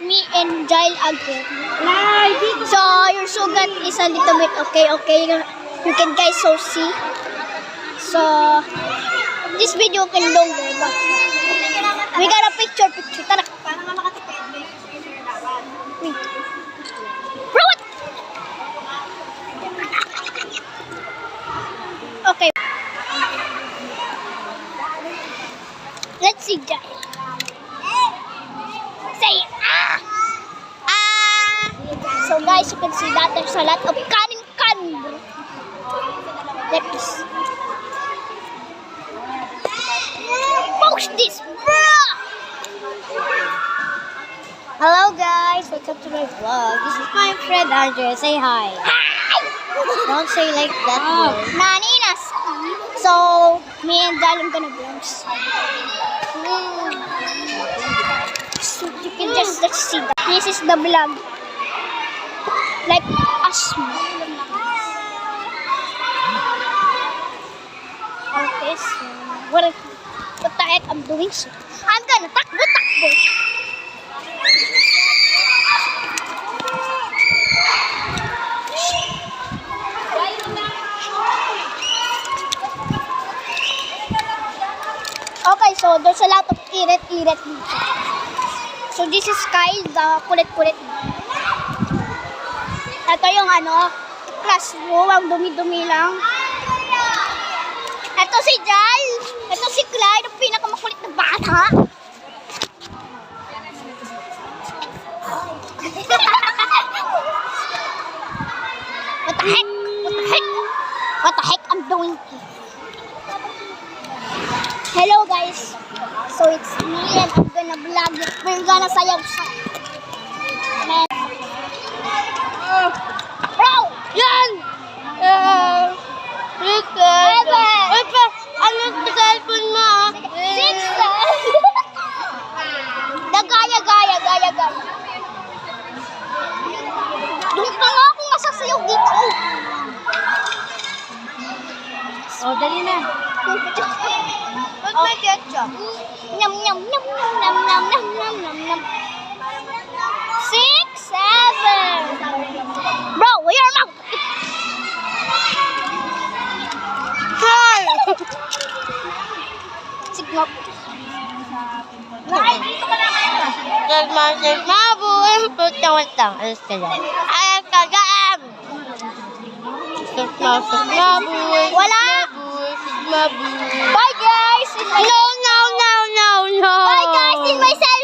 it's me and Jail again. So your sugat is a little bit okay. You can guys so see. So this video can longer, but we got a picture. Tara. Wait. Bro, what? Okay. Let's see Jail. Say ah! So guys, you can see that there's a lot of kanin. Like this. Post this, bruh! Hello guys, welcome to my vlog. This is my friend Andrea. Say hi. Hi! Don't say like that word. Naninas! So, me and Dal are gonna vlog. So you can just let's see that. This is the vlog. Like us. Okay, so what the heck I'm doing? So I'm gonna takbo. Okay, so there's a lot of irit dito. So this is Kyle, the kulit-kulit. Ito yung classroom, ang dumi-dumi lang. Ito si Jal. Ito si Clyde, ang pinakamakulit na bata. What the heck? What the heck I'm doing here? Hello guys. So it's me and I'm gonna vlog it. We're gonna sayaw sa. Bro! Yan! Ano sa cellphone mo? Six! Gaya. Doon pa nga ako masasayaw dito. Oh, dali na. Ba't may ketchup? Nam. 6, 7. Bro, your mouth. Hi! Signal. Mabuhay. Wait lang. Alas ka lang. Alas ka gaan! Mabuhay. Wala. Mabuhay. Bye guys. No. Bye guys in my cell.